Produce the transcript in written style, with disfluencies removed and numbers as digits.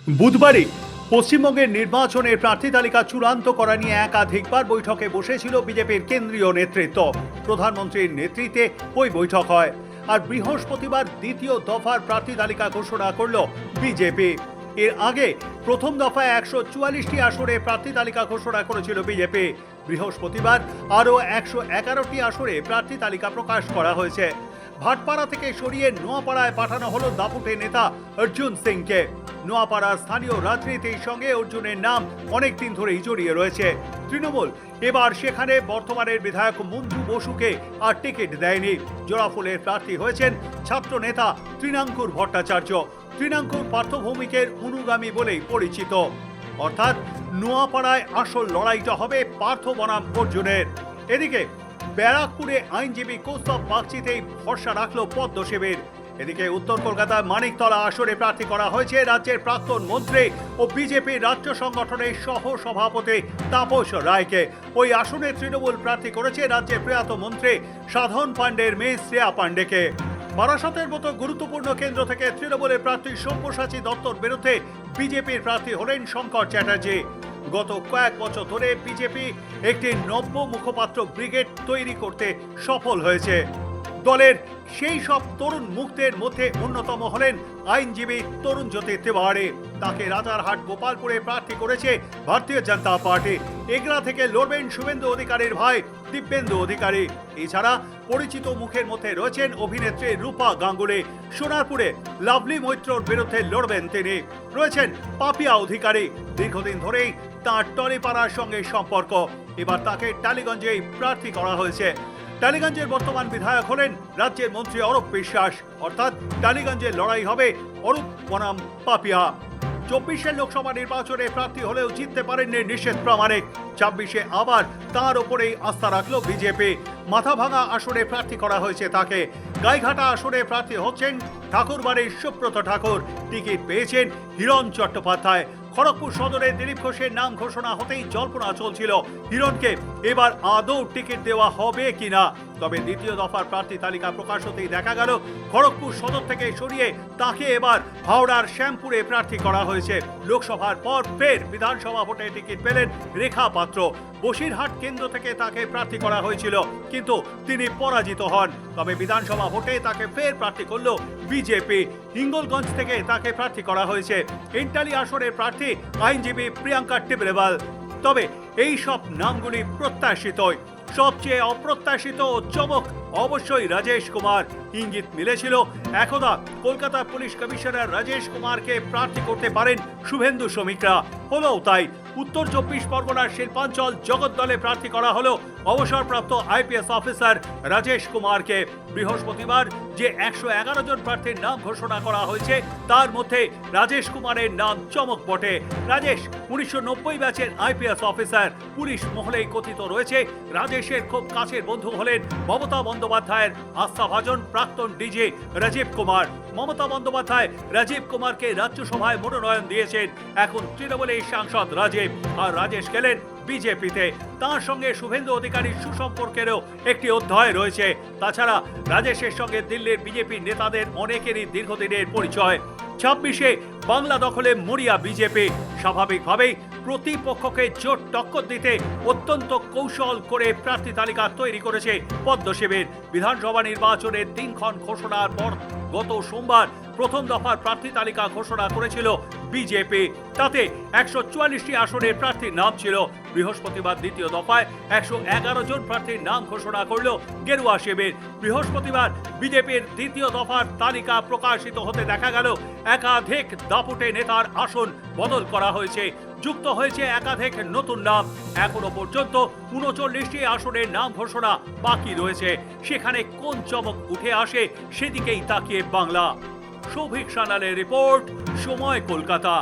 বুধবারই পশ্চিমবঙ্গের নির্বাচনের প্রার্থী তালিকা চূড়ান্ত করা নিয়ে একাধিকবার বৈঠকে বসেছিল বিজেপির কেন্দ্রীয় নেতৃত্ব। প্রধানমন্ত্রীর নেতৃত্বে ওই বৈঠক হয়। আর বৃহস্পতিবার দ্বিতীয় দফার প্রার্থী তালিকা ঘোষণা করল বিজেপি। এর আগে প্রথম দফায় 144টি আসনে প্রার্থী তালিকা ঘোষণা করেছিল বিজেপি। বৃহস্পতিবার আরও 111টি আসনে প্রার্থী তালিকা প্রকাশ করা হয়েছে। ভাটপাড়া থেকে সরিয়ে নোয়াপাড়ায় পাঠানো হলো দাপুটে নেতা অর্জুন সিংকে। নোয়াপাড়ার স্থানীয় রাজনীতির সঙ্গে অর্জুনের নাম অনেকদিন ধরেই জড়িয়ে রয়েছে। তৃণমূল এবার সেখানে বর্তমানের বিধায়ক মঞ্জু বসুকে আর টিকিট দেয়নি। জোড়াফুলের প্রার্থী হয়েছেন ছাত্র নেতা তৃণাঙ্কুর ভট্টাচার্য। তৃণাঙ্কুর পার্থভৌমিকের অনুগামী বলেই পরিচিত। অর্থাৎ নোয়াপাড়ায় আসল লড়াইটা হবে পার্থ বনাম অর্জুনের। এদিকে ব্যারাকপুরে আইনজীবী কৌস্তব বাগচিতেই ভরসা রাখল পদ্ম শিবির। এদিকে উত্তর কলকাতার মানিকতলা আসনে প্রার্থী করা হয়েছে রাজ্যের প্রাক্তন মন্ত্রী ও বিজেপির রাজ্য সংগঠনের সহ সভাপতি তাপস রায়কে। ওই আসনে তৃণমূল প্রার্থী করেছে রাজ্যের প্রয়াত মন্ত্রী সাধন পাণ্ডের মেয়ে শ্রেয়া পাণ্ডেকে। বারাসতের মতো গুরুত্বপূর্ণ কেন্দ্র থেকে তৃণমূলের প্রার্থী সব্যসাচী দত্তর বিরুদ্ধে বিজেপির প্রার্থী হলেন শঙ্কর চ্যাটার্জি। গত কয়েক বছর ধরে বিজেপি একটি নব্য মুখপাত্র ব্রিগেড তৈরি করতে সফল হয়েছে। দলের সেই সব তরুণ মুখদের মধ্যে অন্যতম হলেন আইনজীবী তরুণজ্যোতি তিওয়ারি। তাকে রাজারহাট গোপালপুরে প্রার্থী করেছে ভারতীয় জনতা পার্টি। এগরা থেকে লড়বেন শুভেন্দু অধিকারীর ভাই দিব্যেন্দু অধিকারী। এছাড়া পরিচিত মুখের মধ্যে রয়েছেন অভিনেত্রী রূপা গাঙ্গুলি। সোনারপুরে লাভলি মৈত্রর বিরুদ্ধে লড়বেন তিনি। রয়েছেন পাপিয়া অধিকারী। দীর্ঘদিন ধরেই তাঁর টলিপাড়ার সঙ্গে সম্পর্ক। এবার তাকে টালিগঞ্জেই প্রার্থী করা হয়েছে। টালিগঞ্জের বর্তমান বিধায়ক হলেন রাজ্যের মন্ত্রী অরূপ বিশ্বাস। অর্থাৎ টালিগঞ্জের লড়াই হবে অরূপ বনাম পাপিয়া। 24 লোকসভা নির্বাচনে প্রার্থী হলেও জিততে পারেননি নিষেধ প্রামাণিক। 26 আবার তাঁর ওপরেই আস্থা রাখল বিজেপি। মাথাভাঙা আসনে প্রার্থী করা হয়েছে তাকে। গাইঘাটা আসনে প্রার্থী হচ্ছেন ঠাকুরবাড়ির সুব্রত ঠাকুর। টিকিট পেয়েছেন হিরণ চট্টোপাধ্যায়। খড়গপুর সদরে দিলীপ ঘোষের নাম ঘোষণা হতেই জল্পনা চলছিল হিরণকে এবার আদৌ টিকিট দেওয়া হবে কিনা। তবে দ্বিতীয় দফার প্রার্থী তালিকা প্রকাশ হতেই দেখা গেল খড়গপুর সদর থেকে সরিয়ে তাকে এবার হাওড়ার শ্যামপুরে প্রার্থী করা হয়েছে। লোকসভার পর ফের বিধানসভা ভোটে টিকিট পেলেন রেখা পাত্র। বসিরহাট কেন্দ্র থেকে তাকে প্রার্থী করা হয়েছিল, কিন্তু তিনি পরাজিত হন। তবে বিধানসভা ভোটে তাকে ফের প্রার্থী করল বিজেপি। হিঙ্গলগঞ্জ থেকে তাকে প্রার্থী করা হয়েছে। ইন্টালি আসনের প্রার্থী আইনজীবী প্রিয়াঙ্কা টিবরেওয়াল। তবে এই সব নামগুলি প্রত্যাশিতই। সবচেয়ে অপ্রত্যাশিত ও চমক অবশ্যই রাজেশ কুমার। ইঙ্গিত মিলেছিল একদা কলকাতা পুলিশ কমিশনার রাজেশ কুমারকে প্রার্থী করতে পারেন শুভেন্দু শ্রমিকরা। হলোও তাই। উত্তর 24 পরগনার শিল্পাঞ্চল জগদ্দলে প্রার্থী করা হলো অবসরপ্রাপ্ত আইপিএস অফিসার রাজেশ কুমারকে। বৃহস্পতিবার যে 111 জন প্রার্থীর নাম ঘোষণা করা হয়েছে তার মধ্যে রাজেশ কুমারের নাম চমক বটে। রাজেশ 1990 ব্যাচের আইপিএস অফিসার। পুলিশ মহলেই কথিত রয়েছে রাজেশের খুব কাছের বন্ধু হলেন মমতা বন্দ্যোপাধ্যায়ের আস্থাভাজন প্রাক্তন ডিজি রাজীব কুমার। মমতা বন্দ্যোপাধ্যায় রাজীব কুমারকে রাজ্যসভায় মনোনয়ন দিয়েছেন। এখন তৃণমূলের সাংসদ রাজীব, আর রাজেশ গেলেন বিজেপিতে। তার সঙ্গে শুভেন্দু অধিকারীর সুসম্পর্কেরও একটি অধ্যায় রয়েছে। তাছাড়া রাজেশের সঙ্গে দিল্লির বিজেপি নেতাদের অনেকেরই দীর্ঘদিনের পরিচয়। 26 বাংলা দখলে মরিয়া বিজেপি। স্বাভাবিকভাবেই প্রতিপক্ষকে জোট টক্কর দিতে অত্যন্ত কৌশল করে প্রার্থী তালিকা তৈরি করেছে পদ্ম শিবির। বিধানসভা নির্বাচনের দিনক্ষণ ঘোষণার পর গত সোমবার প্রথম দফার প্রার্থী তালিকা ঘোষণা করেছিল বিজেপি। তাতে 144টি আসনের প্রার্থীর নাম ছিল। বৃহস্পতিবার দ্বিতীয় দফায় 111 জন প্রার্থীর নাম ঘোষণা করল গেরুয়া শিবির। বৃহস্পতিবার বিজেপির দ্বিতীয় দফার তালিকা প্রকাশিত হতে দেখা গেল একাধিক দাপুটে নেতার আসন বদল করা হয়েছে। যুক্ত হয়েছে একাধিক নতুন নাম। এখনো পর্যন্ত 39টি আসনের নাম ঘোষণা বাকি রয়েছে। সেখানে কোন চমক উঠে আসে সেদিকেই তাকিয়ে বাংলা। সৌভিক সানালের রিপোর্ট, সময় কলকাতা।